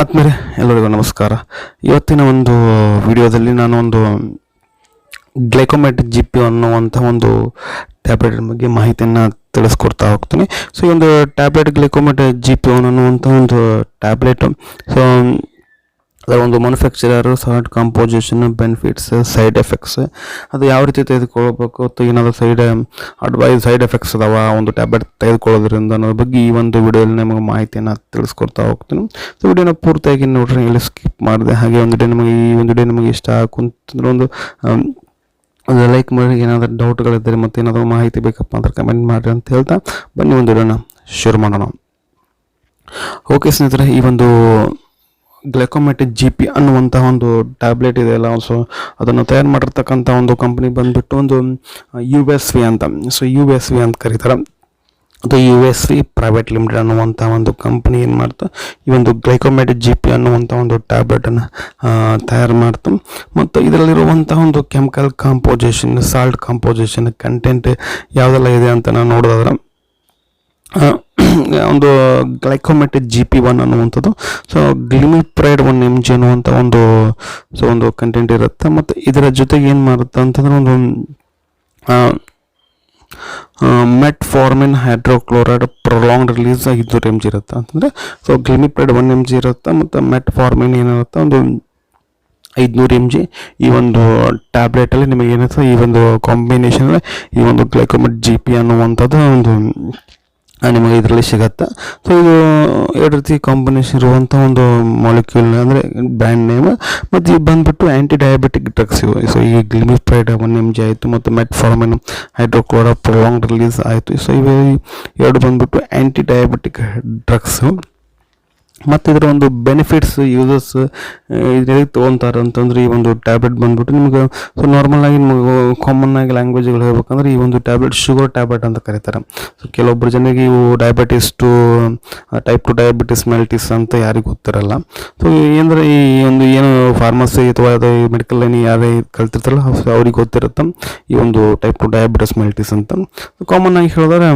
ಆದ್ಮೇಲೆ ಎಲ್ಲರಿಗೂ ನಮಸ್ಕಾರ. ಇವತ್ತಿನ ಒಂದು ವಿಡಿಯೋದಲ್ಲಿ ನಾನು ಒಂದು ಗ್ಲೈಕೋಮೆಟ್ ಜಿ ಪಿ ಅನ್ನುವಂಥ ಒಂದು ಟ್ಯಾಬ್ಲೆಟ್ ಬಗ್ಗೆ ಮಾಹಿತಿಯನ್ನು ತಿಳಿಸ್ಕೊಡ್ತಾ ಹೋಗ್ತೀನಿ. ಸೊ ಈ ಒಂದು ಟ್ಯಾಬ್ಲೆಟ್ ಗ್ಲೈಕೋಮೆಟ್ ಜಿ ಪಿ ಅನ್ನುವಂಥ ಒಂದು ಟ್ಯಾಬ್ಲೆಟ್, ಸೊ ಅದರ ಒಂದು manufacturer, salt composition, benefits, side effects, ಅದು ಯಾವ ರೀತಿ ತೆಗೆದುಕೊಳ್ಬೇಕು ಅಥವಾ ಏನಾದರೂ ಸೈಡ್ ಎಫೆಕ್ಟ್ಸ್ ಅದಾವ ಒಂದು ಟ್ಯಾಬ್ಲೆಟ್ ತೆಗೆದುಕೊಳ್ಳೋದ್ರಿಂದ ಅನ್ನೋದ್ರ ಬಗ್ಗೆ ಈ ಒಂದು ವಿಡಿಯೋದಲ್ಲಿ ನಿಮಗೆ ಮಾಹಿತಿಯನ್ನು ತಿಳಿಸ್ಕೊಡ್ತಾ ಹೋಗ್ತೀನಿ. ಸೊ ವಿಡಿಯೋನ ಪೂರ್ತಿಯಾಗಿ ನೋಡ್ರಿ, ಇಲ್ಲಿ ಸ್ಕಿಪ್ ಮಾಡಿದೆ. ಹಾಗೆ ಈ ಒಂದು ವಿಡಿಯೋ ನಿಮಗೆ ಇಷ್ಟ ಆಗುತ್ತಂದ್ರೆ ಒಂದು ಲೈಕ್ ಮಾಡಿ. ಏನಾದರೂ ಡೌಟ್ಗಳಿದ್ದರೆ ಮತ್ತು ಏನಾದರೂ ಮಾಹಿತಿ ಬೇಕಪ್ಪ ಅಂದ್ರೆ ಕಮೆಂಟ್ ಮಾಡಿರಿ ಅಂತ ಹೇಳ್ತಾ ಬನ್ನಿ ಒಂದು ವಿಡಿಯೋನ ಶುರು ಮಾಡೋಣ. ಓಕೆ ಸ್ನೇಹಿತರೆ, ಈ ಒಂದು ಗ್ಲೈಕೋಮೆಟ್ ಜಿ ಪಿ ಅನ್ನುವಂಥ ಒಂದು ಟ್ಯಾಬ್ಲೆಟ್ ಇದೆಯಲ್ಲ, ಸೊ ಅದನ್ನು ತಯಾರು ಮಾಡಿರ್ತಕ್ಕಂಥ ಒಂದು ಕಂಪ್ನಿ ಬಂದುಬಿಟ್ಟು ಒಂದು USV ಅಂತ. ಸೊ USV ಅಂತ ಕರೀತಾರೆ. ಅದು USV ಪ್ರೈವೇಟ್ ಲಿಮಿಟೆಡ್ ಅನ್ನುವಂಥ ಒಂದು ಕಂಪ್ನಿ ಏನು ಮಾಡ್ತು, ಈ ಒಂದು ಗ್ಲೈಕೋಮೆಟ್ ಜಿ ಪಿ ಅನ್ನುವಂಥ ಒಂದು ಟ್ಯಾಬ್ಲೆಟನ್ನು ತಯಾರು ಮಾಡ್ತು. ಮತ್ತು ಇದರಲ್ಲಿರುವಂಥ ಒಂದು chemical composition, salt composition content ಯಾವುದೆಲ್ಲ ಇದೆ ಅಂತ ನಾನು ನೋಡೋದಾದ್ರೆ, ಒಂದು ಗ್ಲೈಕೋಮೆಟ್ ಜಿ ಪಿ 1 ಅನ್ನುವಂಥದ್ದು, ಸೊ ಗ್ಲಿಮಿಪ್ರೈಡ್ 1 mg ಅನ್ನುವಂಥ ಒಂದು ಕಂಟೆಂಟ್ ಇರುತ್ತೆ. ಮತ್ತು ಇದರ ಜೊತೆಗೆ ಏನು ಮಾಡುತ್ತೆ ಅಂತಂದ್ರೆ ಒಂದು metformin hydrochloride prolonged release 500 mg ಇರುತ್ತೆ ಅಂತಂದರೆ, ಸೊ ಗ್ಲಿಮಿಪ್ರೈಡ್ 1 mg ಇರುತ್ತೆ ಮತ್ತು ಮೆಟ್ಫಾರ್ಮಿನ್ ಏನಿರುತ್ತೆ ಒಂದು 500 mg. ಈ ಒಂದು ಟ್ಯಾಬ್ಲೆಟಲ್ಲಿ ನಿಮಗೆ ಏನಿರುತ್ತೆ, ಈ ಒಂದು ಕಾಂಬಿನೇಷನಲ್ಲಿ ಈ ಒಂದು ಗ್ಲೈಕೋಮೆಟ್ ಜಿ ಪಿ ಅನ್ನುವಂಥದ್ದು ಒಂದು ನಿಮಗೆ ಇದರಲ್ಲಿ ಸಿಗುತ್ತೆ. ಸೊ ಇದು ಎರಡು ರೀತಿ ಕಾಂಬಿನೇಷನ್ ಇರುವಂಥ ಒಂದು ಮಾಲಿಕ್ಯೂಲ್ ಅಂದರೆ ಬ್ರ್ಯಾಂಡ್ ನೇಮ್. ಮತ್ತು ಇದು ಬಂದುಬಿಟ್ಟು ಆ್ಯಂಟಿ ಡಯಾಬಿಟಿಕ್ ಡ್ರಗ್ಸ್ ಇವು. ಸೊ ಈ ಗ್ಲಿಮಿಪ್ರೈಡ್ 1 mg ಆಯಿತು ಮತ್ತು ಮೆಟ್ಫಾರ್ಮಿನ್ ಹೈಡ್ರೋಕ್ಲೋರೈಡ್ ಪ್ರೊಲಾಂಗ್ಡ್ ರಿಲೀಸ್ ಆಯಿತು. ಸೊ ಇವು ಎರಡು ಬಂದುಬಿಟ್ಟು ಆ್ಯಂಟಿ ಡಯಾಬಿಟಿಕ್ ಡ್ರಗ್ಸು. ಮತ್ತು ಇದರ ಒಂದು ಬೆನಿಫಿಟ್ಸ್, ಯೂಸಸ್ ಇದರಲ್ಲಿ ತೊಗೊತಾರೆ ಅಂತಂದರೆ, ಈ ಒಂದು ಟ್ಯಾಬ್ಲೆಟ್ ಬಂದುಬಿಟ್ಟು ನಿಮಗೆ ಸೊ ನಾರ್ಮಲಾಗಿ ನಿಮಗೆ ಕಾಮನ್ ಆಗಿ ಲ್ಯಾಂಗ್ವೇಜ್ಗಳು ಹೇಳ್ಬೇಕಂದ್ರೆ ಈ ಒಂದು ಟ್ಯಾಬ್ಲೆಟ್ ಶುಗರ್ ಟ್ಯಾಬ್ಲೆಟ್ ಅಂತ ಕರೀತಾರೆ. ಸೊ ಕೆಲವೊಬ್ಬರು ಜನರಿಗೆ ಇವು ಡಯಾಬಿಟಿಸ್ ಟೈಪ್ 2 ಡಯಾಬಿಟಿಸ್ ಮೆಲ್ಟಿಸ್ ಅಂತ ಯಾರಿಗೂ ಗೊತ್ತಿರಲ್ಲ. ಸೊ ಏನಂದರೆ ಈ ಒಂದು ಏನು ಫಾರ್ಮಸಿ ಅಥವಾ ಅದು ಮೆಡಿಕಲ್ ಲೈನ್ ಯಾರೇ ಕಲ್ತಿರ್ತಾರಲ್ಲ ಅವ್ರಿಗೆ ಗೊತ್ತಿರುತ್ತೆ ಈ ಒಂದು ಟೈಪ್ 2 ಡಯಾಬಿಟಿಸ್ ಮೆಲ್ಟಿಸ್ ಅಂತ. ಕಾಮನ್ ಆಗಿ ಹೇಳಿದ್ರೆ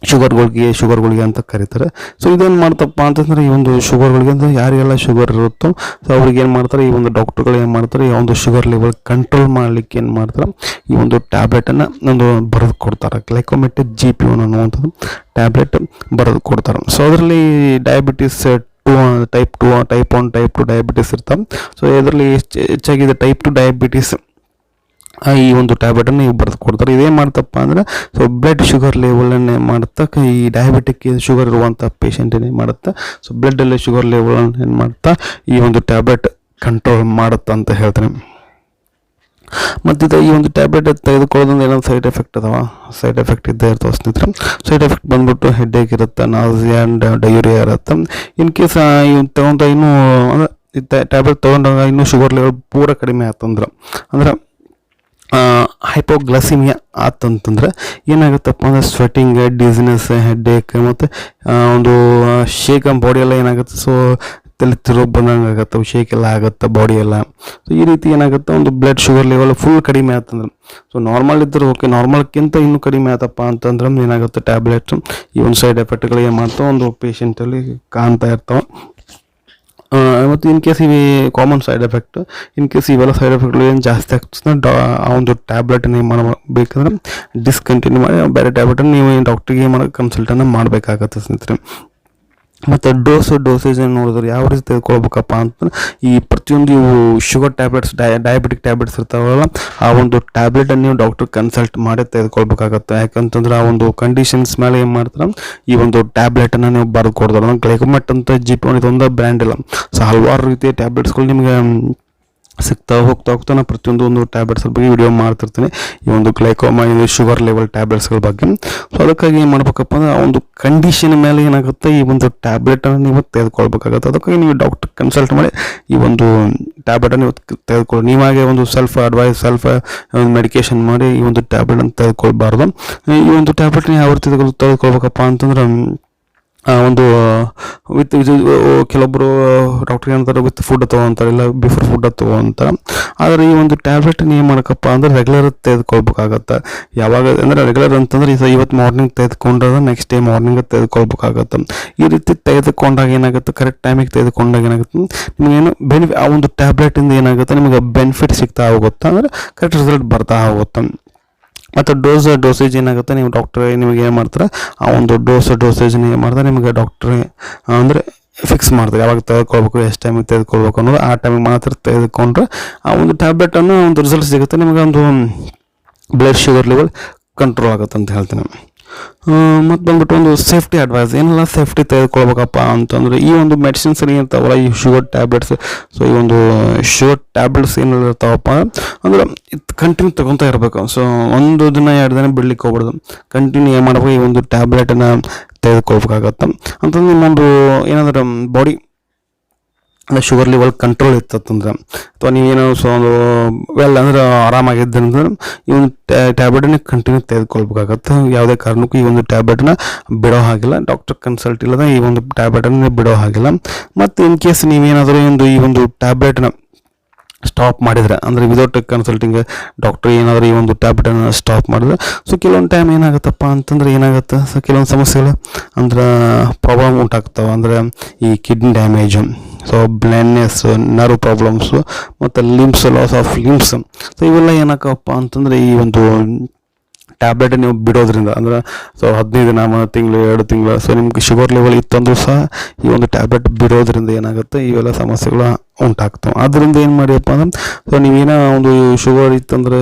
ಶುಗರ್ಗಳಿಗೆ ಅಂತ ಕರೀತಾರೆ. ಸೊ ಇದೇನು ಮಾಡ್ತಪ್ಪ ಅಂತಂದರೆ, ಈ ಒಂದು ಶುಗರ್ಗಳಿಗೆ ಅಂದರೆ ಯಾರಿಗೆಲ್ಲ ಶುಗರ್ ಇರುತ್ತೋ ಸೊ ಅವ್ರಿಗೆ ಏನು ಮಾಡ್ತಾರೆ, ಈ ಒಂದು ಡಾಕ್ಟ್ರುಗಳು ಏನು ಮಾಡ್ತಾರೆ, ಈ ಒಂದು ಶುಗರ್ ಲೆವೆಲ್ ಕಂಟ್ರೋಲ್ ಮಾಡಲಿಕ್ಕೆ ಏನು ಮಾಡ್ತಾರೆ, ಈ ಒಂದು ಟ್ಯಾಬ್ಲೆಟನ್ನು ಒಂದು ಬರೆದು ಕೊಡ್ತಾರೆ. ಗ್ಲೈಕೋಮೆಟ್ ಜಿ ಪಿ 1 ಅನ್ನುವಂಥದ್ದು ಟ್ಯಾಬ್ಲೆಟ್ ಬರೆದು ಕೊಡ್ತಾರೆ. ಸೊ ಅದರಲ್ಲಿ ಡಯಾಬಿಟಿಸ್ ಟೈಪ್ 1 ಟೈಪ್ 2 ಡಯಾಬಿಟಿಸ್ ಇರ್ತಾವೆ. ಸೊ ಇದರಲ್ಲಿ ಹೆಚ್ಚಾಗಿದೆ ಟೈಪ್ 2 ಡಯಾಬಿಟಿಸ್ ಈ ಒಂದು ಟ್ಯಾಬ್ಲೆಟನ್ನು ನೀವು ಬರೆದು ಕೊಡ್ತಾರೆ. ಇದೇನು ಮಾಡ್ತಪ್ಪ ಅಂದರೆ, ಸೊ ಬ್ಲಡ್ ಶುಗರ್ ಲೆವೆಲನ್ನೇ ಮಾಡುತ್ತಾ, ಈ ಡಯಾಬಿಟಿಕ್ ಶುಗರ್ ಇರುವಂಥ ಪೇಷಂಟ್ ಏನು ಮಾಡುತ್ತಾ, ಸೊ ಬ್ಲಡ್ಡಲ್ಲಿ ಶುಗರ್ ಲೆವೆಲನ್ನು ಏನು ಮಾಡುತ್ತಾ ಈ ಒಂದು ಟ್ಯಾಬ್ಲೆಟ್ ಕಂಟ್ರೋಲ್ ಮಾಡುತ್ತಾ ಅಂತ ಹೇಳ್ತೀನಿ. ಮತ್ತು ಈ ಒಂದು ಟ್ಯಾಬ್ಲೆಟ್ ತೆಗೆದುಕೊಳ್ಳೋದ್ರಿಂದ ಏನಾದ್ರು ಸೈಡ್ ಎಫೆಕ್ಟ್ ಅದಾವ, ಸೈಡ್ ಎಫೆಕ್ಟ್ ಇದ್ದೇ ಇರ್ತಾವೆ ಸ್ನೇಹಿತರೆ. ಸೈಡ್ ಎಫೆಕ್ಟ್ ಬಂದುಬಿಟ್ಟು ಹೆಡ್ಏಕ್ ಇರುತ್ತೆ, ನಾಸಿಯಾ ಆ್ಯಂಡ್ ಡಯೂರಿಯಾ ಇರುತ್ತೆ. ಇನ್ ಕೇಸ್ ತಗೊಂಡ ಇನ್ನೂ ಅಂದರೆ ಟ್ಯಾಬ್ಲೆಟ್ ತೊಗೊಂಡಾಗ ಇನ್ನೂ ಶುಗರ್ ಲೆವೆಲ್ ಪೂರ ಕಡಿಮೆ ಆಯ್ತಂದ್ರೆ, ಅಂದ್ರೆ ಹೈಪೋಗ್ಲೈಸಿಮಿಯಾ ಆತಂತಂದ್ರೆ ಏನಾಗುತ್ತಪ್ಪ ಅಂದರೆ ಸ್ವೆಟಿಂಗ್, ಡಿಸಿನೆಸ್, ಹೆಡ್ಏಕ್ ಮತ್ತು ಒಂದು ಶೇಕ್ ಬಾಡಿ ಎಲ್ಲ ಏನಾಗುತ್ತೆ, ಸೊ ತಲೆ ತಿರುಗಿ ಬಂದಂಗೆ ಆಗುತ್ತೆ, ಶೇಕ್ ಎಲ್ಲ ಆಗುತ್ತೆ ಬಾಡಿ ಎಲ್ಲ. ಸೊ ಈ ರೀತಿ ಏನಾಗುತ್ತೆ, ಒಂದು ಬ್ಲಡ್ ಶುಗರ್ ಲೆವೆಲ್ ಫುಲ್ ಕಡಿಮೆ ಆತಂದ್ರೆ, ಸೊ ನಾರ್ಮಲ್ ಇದ್ದರೂ ಓಕೆ, ನಾರ್ಮಲ್ಗಿಂತ ಇನ್ನೂ ಕಡಿಮೆ ಆತಪ್ಪ ಅಂತಂದ್ರೆ ಏನಾಗುತ್ತೆ ಟ್ಯಾಬ್ಲೆಟ್ಸ್ ಈ ಒಂದು ಸೈಡ್ ಎಫೆಕ್ಟ್ಗಳು ಏನು ಮಾಡ್ತಾವೆ ಒಂದು ಪೇಷಂಟಲ್ಲಿ ಕಾಣ್ತಾ ಇರ್ತಾವೆ. ಮತ್ತು ಇನ್ ಕೇಸ್ ಇವು common side effect, in case ಇವೆಲ್ಲ ಸೈಡ್ ಎಫೆಕ್ಟ್ಗಳು ಏನು ಜಾಸ್ತಿ ಆಗ್ತದೆ ಆ ಒಂದು ಟ್ಯಾಬ್ಲೆಟನ್ನು ಏನು ಮಾಡಬೇಕಂದ್ರೆ ಡಿಸ್ಕಂಟಿನ್ಯೂ ಮಾಡಿ ಬೇರೆ ಟ್ಯಾಬ್ಲೆಟನ್ನು ನೀವು ಡಾಕ್ಟ್ರಿಗೆ ಕನ್ಸಲ್ಟನ್ನು ಮಾಡಬೇಕಾಗತ್ತೆ ಸ್ನೇಹಿತರೆ. ಮತ್ತು ಡೋಸೇಜ್ ನೋಡಿದ್ರೆ ಯಾವ ರೀತಿ ತೆಗೆದುಕೊಳ್ಬೇಕಪ್ಪ ಅಂತಂದ್ರೆ, ಈ ಪ್ರತಿಯೊಂದು ಇವು ಶುಗರ್ ಟ್ಯಾಬ್ಲೆಟ್ಸ್, ಡಯಾಬಿಟಿಕ್ ಟ್ಯಾಬ್ಲೆಟ್ಸ್ ಇರ್ತಾವಲ್ಲ, ಆ ಒಂದು ಟ್ಯಾಬ್ಲೆಟನ್ನು ನೀವು ಡಾಕ್ಟ್ರ್ ಕನ್ಸಲ್ಟ್ ಮಾಡಿ ತೆಗೆದುಕೊಳ್ಬೇಕಾಗತ್ತೆ. ಯಾಕಂತಂದ್ರೆ ಆ ಒಂದು ಕಂಡೀಷನ್ಸ್ ಮೇಲೆ ಏನು ಮಾಡ್ತಾರೆ, ಈ ಒಂದು ಟ್ಯಾಬ್ಲೆಟನ್ನು ನೀವು ಬರೆದು ಕೊಡ್ತಾರೆ. ಗ್ಲೈಕೋಮೆಟ್ ಅಂತ ಜಿ ಪಿ 1 ಇದೊಂದು ಬ್ರ್ಯಾಂಡ್ ಇಲ್ಲ, ಸೊ ಹಲವಾರು ರೀತಿಯ ಟ್ಯಾಬ್ಲೆಟ್ಸ್ಗಳು ನಿಮಗೆ ಸಿಗ್ತಾ ಹೋಗ್ತಾ ನಾನು ಪ್ರತಿಯೊಂದು ಟ್ಯಾಬ್ಲೆಟ್ಸ್ ಬಗ್ಗೆ ವಿಡಿಯೋ ಮಾಡ್ತಿರ್ತೀನಿ, ಈ ಒಂದು ಗ್ಲೈಕೋಮಾ ಶುಗರ್ ಲೆವೆಲ್ ಟ್ಯಾಬ್ಲೆಟ್ಸ್ಗಳ ಬಗ್ಗೆ. ಸೊ ಅದಕ್ಕಾಗಿ ಏನು ಮಾಡ್ಬೇಕಪ್ಪ ಅಂದರೆ ಆ ಒಂದು ಕಂಡೀಷನ್ ಮೇಲೆ ಏನಾಗುತ್ತೆ, ಈ ಒಂದು ಟ್ಯಾಬ್ಲೆಟನ್ನು ನೀವು ತೆಗೆದುಕೊಳ್ಬೇಕಾಗುತ್ತೆ. ಅದಕ್ಕಾಗಿ ನೀವು ಡಾಕ್ಟರ್ ಕನ್ಸಲ್ಟ್ ಮಾಡಿ ಈ ಒಂದು ಟ್ಯಾಬ್ಲೆಟನ್ನು ನೀವು ತೆಗೆದುಕೊಳ್ಳಿ. ನೀವಾಗೆ ಒಂದು ಸೆಲ್ಫ್ ಮೆಡಿಕೇಶನ್ ಮಾಡಿ ಈ ಒಂದು ಟ್ಯಾಬ್ಲೆಟನ್ನು ತೆಗೆದುಕೊಳ್ಬಾರ್ದು. ಈ ಒಂದು ಟ್ಯಾಬ್ಲೆಟ್ನ ಯಾವ ರೀತಿ ತೆಗೆದುಕೊಳ್ಬೇಕಪ್ಪ ಅಂತಂದ್ರೆ, ಒಂದು ವಿತ್ ಇದು ಕೆಲವೊಬ್ಬರು ಡಾಕ್ಟರ್ ಏನಂತಾರೆ ವಿತ್ ಫುಡ್ ತೊಗೊತಾರೆ, ಇಲ್ಲ ಬಿಫೋರ್ ಫುಡ್ ತೊಗೊತಾರೆ. ಆದರೆ ಈ ಒಂದು ಟ್ಯಾಬ್ಲೆಟ್ ಏನು ಮಾಡಬೇಕಪ್ಪ ಅಂದರೆ ರೆಗ್ಯುಲರ್ ತೆಗೆದುಕೊಳ್ಬೇಕಾಗತ್ತೆ. ಯಾವಾಗ ಅಂದರೆ ರೆಗ್ಯುಲರ್ ಅಂತಂದರೆ ಇವತ್ತು ಮಾರ್ನಿಂಗ್ ತೆಗೆದುಕೊಂಡ್ರೆ ನೆಕ್ಸ್ಟ್ ಡೇ ಮಾರ್ನಿಂಗ್ ತೆಗೆದುಕೊಳ್ಬೇಕಾಗತ್ತೆ. ಈ ರೀತಿ ತೆಗೆದುಕೊಂಡಾಗ ಏನಾಗುತ್ತೆ, ಕರೆಕ್ಟ್ ಟೈಮಿಗೆ ತೆಗೆದುಕೊಂಡಾಗ ಏನಾಗುತ್ತೆ ನಿಮಗೇನು ಆ ಒಂದು ಟ್ಯಾಬ್ಲೆಟಿಂದ ಏನಾಗುತ್ತೆ ನಿಮಗೆ ಬೆನಿಫಿಟ್ ಸಿಗ್ತಾ ಹೋಗುತ್ತೆ, ಅಂದರೆ ಕರೆಕ್ಟ್ ರಿಸಲ್ಟ್ ಬರ್ತಾ ಹೋಗುತ್ತೆ. ಮತ್ತು ಡೋಸೇಜ್ ಏನಾಗುತ್ತೆ, ನೀವು ಡಾಕ್ಟ್ರ್ ನಿಮಗೆ ಏನು ಮಾಡ್ತಾರೆ ಆ ಒಂದು ಡೋಸೇಜ್ನ ಏನು ಮಾಡ್ತಾರೆ ನಿಮಗೆ ಡಾಕ್ಟ್ರ್ ಅಂದರೆ ಫಿಕ್ಸ್ ಮಾಡ್ತಾರೆ, ಯಾವಾಗ ತೆಗೆದುಕೊಳ್ಬೇಕು, ಎಷ್ಟು ಟೈಮಿಗೆ ತೆಗೆದುಕೊಳ್ಬೇಕು ಅನ್ನೋದು. ಆ ಟೈಮಿಗೆ ಮಾತ್ರ ತೆಗೆದುಕೊಂಡ್ರೆ ಆ ಒಂದು ಟ್ಯಾಬ್ಲೆಟನ್ನು ಒಂದು ರಿಸಲ್ಟ್ ಸಿಗುತ್ತೆ, ನಿಮಗೆ ಒಂದು ಬ್ಲಡ್ ಶುಗರ್ ಲೆವೆಲ್ ಕಂಟ್ರೋಲ್ ಆಗುತ್ತೆ ಅಂತ ಹೇಳ್ತೀನಿ. ಮತ್ತು ಬಂದ್ಬಿಟ್ಟು ಒಂದು ಸೇಫ್ಟಿ ಅಡ್ವೈಸ್, ಏನೆಲ್ಲ ಸೇಫ್ಟಿ ತೆಗೆದುಕೊಳ್ಬೇಕಪ್ಪ ಅಂತಂದರೆ ಈ ಒಂದು ಮೆಡಿಸಿನ್ಸ್ ಏನಿರ್ತಾವಲ್ಲ, ಈ ಶುಗರ್ ಟ್ಯಾಬ್ಲೆಟ್ಸ್. ಸೊ ಈ ಒಂದು ಶುಗರ್ ಟ್ಯಾಬ್ಲೆಟ್ಸ್ ಏನೆಲ್ಲ ಇರ್ತಾವಪ್ಪ ಅಂದ್ರೆ ಇದು ಕಂಟಿನ್ಯೂ ತೊಗೊತಾ ಇರಬೇಕು. ಸೊ ಒಂದು ದಿನ 2 ದಿನ ಬಿಡ್ಲಿಕ್ಕೆ ಹೋಗ್ಬಾರ್ದು, ಕಂಟಿನ್ಯೂ ಏನು ಮಾಡಬೇಕು, ಈ ಒಂದು ಟ್ಯಾಬ್ಲೆಟನ್ನು ತೆಗೆದುಕೊಳ್ಬೇಕಾಗತ್ತೆ. ಅಂತಂದ್ರೆ ನಿಮ್ಮೊಂದು ಏನಾದ್ರೆ ಬಾಡಿ ಶುಗರ್ ಲೆವೆಲ್ ಕಂಟ್ರೋಲ್ ಇರ್ತಂದ್ರೆ, ಅಥವಾ ನೀವೇನೋ ಸೊ ಒಂದು ಅಂದರೆ ಆರಾಮಾಗಿದ್ದಂದ್ರೆ ಈ ಒಂದು ಟ್ಯಾಬ್ಲೆಟನ್ನ ಕಂಟಿನ್ಯೂ ತೆಗೆದುಕೊಳ್ಬೇಕಾಗತ್ತೆ. ಯಾವುದೇ ಕಾರಣಕ್ಕೂ ಈ ಒಂದು ಟ್ಯಾಬ್ಲೆಟನ್ನ ಬಿಡೋ ಹಾಗಿಲ್ಲ, ಡಾಕ್ಟರ್ ಕನ್ಸಲ್ಟ್ ಇಲ್ಲದ ಈ ಒಂದು ಟ್ಯಾಬ್ಲೆಟನ್ನು ಬಿಡೋ ಹಾಗಿಲ್ಲ. ಮತ್ತು ಇನ್ ಕೇಸ್ ನೀವೇನಾದರೂ ಈ ಒಂದು ಟ್ಯಾಬ್ಲೆಟ್ನ ಸ್ಟಾಪ್ ಮಾಡಿದರೆ, ಅಂದರೆ ವಿದೌಟ್ ಕನ್ಸಲ್ಟಿಂಗ್ ಡಾಕ್ಟ್ರ್ ಏನಾದರೂ ಈ ಒಂದು ಟ್ಯಾಬ್ಲೆಟನ್ನು ಸ್ಟಾಪ್ ಮಾಡಿದ್ರೆ, ಸೊ ಕೆಲವೊಂದು ಟೈಮ್ ಏನಾಗುತ್ತಪ್ಪ ಅಂತಂದರೆ ಏನಾಗುತ್ತೆ, ಸೊ ಕೆಲವೊಂದು ಸಮಸ್ಯೆಗಳು ಅಂದ್ರೆ ಪ್ರಾಬ್ಲಮ್ ಉಂಟಾಗ್ತವೆ. ಅಂದರೆ ಈ kidney damage, so blindness, nerve problems, ಮತ್ತು ಲಾಸ್ ಆಫ್ ಲಿಂಬ್ಸ್. ಸೊ ಇವೆಲ್ಲ ಏನಾಕಪ್ಪ ಅಂತಂದರೆ ಈ ಒಂದು ಟ್ಯಾಬ್ಲೆಟ್ ನೀವು ಬಿಡೋದ್ರಿಂದ, ಅಂದರೆ ಸೊ 15 ದಿನ, 1 ತಿಂಗಳು, 2 ತಿಂಗಳು, ಸೊ ನಿಮ್ಗೆ ಶುಗರ್ ಲೆವೆಲ್ ಇತ್ತಂದ್ರೂ ಸಹ ಈ ಒಂದು ಟ್ಯಾಬ್ಲೆಟ್ ಬಿಡೋದ್ರಿಂದ ಏನಾಗುತ್ತೆ ಇವೆಲ್ಲ ಸಮಸ್ಯೆಗಳು ಉಂಟಾಗ್ತವೆ. ಆದ್ದರಿಂದ ಏನು ಮಾಡಿಯಪ್ಪ ಅಂದ್ರೆ, ಸೊ ನೀವೇನೋ ಒಂದು ಶುಗರ್ ಇತ್ತಂದರೆ,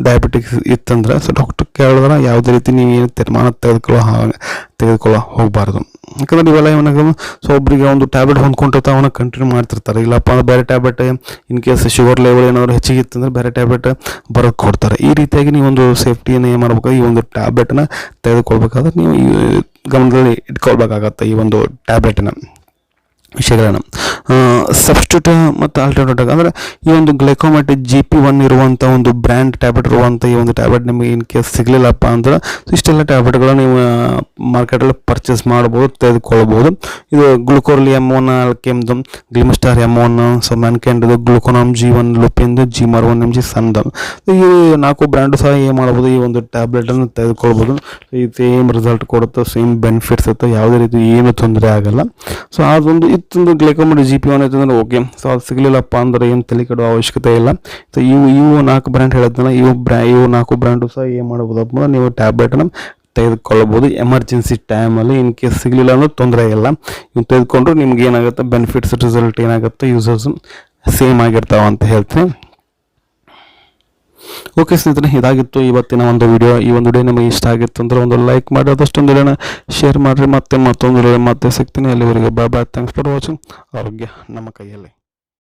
ಡಯಾಬಿಟಿಕ್ಸ್ ಇತ್ತಂದರೆ, ಸೊ ಡಾಕ್ಟರ್ ಕೇಳಿದ್ರೆ ಯಾವುದೇ ರೀತಿ ನೀವೇನು ತೀರ್ಮಾನ ತೆಗೆದುಕೊಳ್ಳೋ ಹೋಗಬಾರ್ದು. ಯಾಕಂದರೆ ಇವೆಲ್ಲ ಏನಾಗ ಸೊ ಒಬ್ಬರಿಗೆ ಒಂದು ಟ್ಯಾಬ್ಲೆಟ್ ಹೊಂದ್ಕೊಂಡಿರ್ತಾವೆ, ಅವನ್ನ ಕಂಟಿನ್ಯೂ ಮಾಡ್ತಿರ್ತಾರೆ. ಇಲ್ಲಪ್ಪ ಅಂದ್ರೆ ಬೇರೆ tablet in case sugar level ಏನಾದರೂ ಹೆಚ್ಚಿಗೆ ಇತ್ತಂದ್ರೆ ಬೇರೆ ಟ್ಯಾಬ್ಲೆಟ್ ಬರೋದು ಕೊಡ್ತಾರೆ. ಈ ರೀತಿಯಾಗಿ ನೀವು ಒಂದು ಸೇಫ್ಟಿಯನ್ನು ಏನು ಮಾಡ್ಬೇಕು, ಈ ಒಂದು ಟ್ಯಾಬ್ಲೆಟನ್ನ ತೆಗೆದುಕೊಳ್ಬೇಕಾದ್ರೆ ನೀವು ಗಮನದಲ್ಲಿ ಇಟ್ಕೊಳ್ಬೇಕಾಗತ್ತೆ ಈ ಒಂದು ಟ್ಯಾಬ್ಲೆಟನ್ನ ವಿಷಯಗಳನ್ನು. ಸಬ್ಸ್ಟಿಟ್ಯೂಟ್ ಮತ್ತು ಆಲ್ಟರ್ನೇಟಿವ್ ಅಂದರೆ ಈ ಒಂದು ಗ್ಲೈಕೋಮೆಟ್ GP1 ಇರುವಂಥ ಒಂದು ಬ್ರ್ಯಾಂಡ್ ಟ್ಯಾಬ್ಲೆಟ್ ಇರುವಂಥ ಈ ಒಂದು ಟ್ಯಾಬ್ಲೆಟ್ ನಿಮಗೆ ಇನ್ ಕೇಸ್ ಸಿಗಲಿಲ್ಲಪ್ಪ ಅಂದ್ರೆ ಇಷ್ಟೆಲ್ಲ ಟ್ಯಾಬ್ಲೆಟ್ಗಳು ನೀವು ಮಾರ್ಕೆಟಲ್ಲಿ ಪರ್ಚೇಸ್ ಮಾಡ್ಬೋದು, ತೆಗೆದುಕೊಳ್ಬೋದು. ಇದು ಗ್ಲುಕೋರ್ಲಿ M1 ಆಲ್ಕೆಮ್ದು, ಗ್ಲಿಮಿಸ್ಟಾರ್ M1, so ಮ್ಯಾನ್ಕೈಂಡ್ದು ಗ್ಲುಕೋನಾಮ್ G1, ಲುಪಿನ್ದು G1 ಸನ್ದು, ಈ 4 ಬ್ರ್ಯಾಂಡು ಸಹ ಏನು ಮಾಡ್ಬೋದು, ಈ ಒಂದು ಟ್ಯಾಬ್ಲೆಟನ್ನು ತೆಗೆದುಕೊಳ್ಬೋದು. ಈ ಸೇಮ್ ರಿಸಲ್ಟ್ ಕೊಡುತ್ತೆ, ಸೇಮ್ ಬೆನಿಫಿಟ್ಸ್ ಇರುತ್ತೆ, ಯಾವುದೇ ರೀತಿ ಏನು ತೊಂದರೆ ಆಗಲ್ಲ. ಸೊ ಅದೊಂದು ಇತ್ತೊಂದು ಗ್ಲೈಕೋಮೆಟ್ GP1 ಐತಂದ್ರೆ ಓಕೆ. ಸೊ ಅದು ಸಿಗಲಿಲ್ಲಪ್ಪ ಅಂದ್ರೆ ಏನು ತಲೆ ಕೆಡೋ ಅವಶ್ಯಕತೆ ಇಲ್ಲ. ಸೊ ಇವು 4 ಬ್ರ್ಯಾಂಡ್ ಹೇಳಿದ್ನಲ್ಲ, ಇವು 4 ಬ್ರ್ಯಾಂಡು ಸಹ ಏನು ಮಾಡ್ಬೋದಪ್ಪ ಅಂದ್ರೆ ನೀವು ಟ್ಯಾಬ್ಲೆಟನ್ನು ತೆಗೆದುಕೊಳ್ಳಬಹುದು ಎಮರ್ಜೆನ್ಸಿ ಟೈಮಲ್ಲಿ. ಇನ್ ಕೇಸ್ ಸಿಗಲಿಲ್ಲ ಅಂದ್ರೆ ತೊಂದರೆ ಇಲ್ಲ, ಇವು ತೆಗೆದುಕೊಂಡ್ರೆ ನಿಮ್ಗೆ ಏನಾಗುತ್ತೆ ಬೆನಿಫಿಟ್ಸ್, ರಿಸಲ್ಟ್ ಏನಾಗುತ್ತೆ, ಯೂಸರ್ಸ್ ಸೇಮ್ ಆಗಿರ್ತಾವೆ ಅಂತ ಹೇಳ್ತೀನಿ. ಓಕೆ ಸ್ನೇಹಿತರೆ, ಇದಾಗಿತ್ತು ಇವತ್ತಿನ ಒಂದು ವಿಡಿಯೋ. ಈ ಒಂದು ವಿಡಿಯೋ ನಿಮಗೆ ಇಷ್ಟ ಆಗಿತ್ತು ಅಂದರೆ ಒಂದು ಲೈಕ್ ಮಾಡಿ, ಅದಷ್ಟೊಂದು ವಿಡಿಯೋನ ಶೇರ್ ಮಾಡಿರಿ. ಮತ್ತೊಂದು ವಿಡಿಯೋ ಮತ್ತೆ ಸಿಗ್ತೀನಿ. ಅಲ್ಲಿವರೆಗೆ bye bye. Thanks for watching. ಆರೋಗ್ಯ ನಮ್ಮ ಕೈಯಲ್ಲಿ.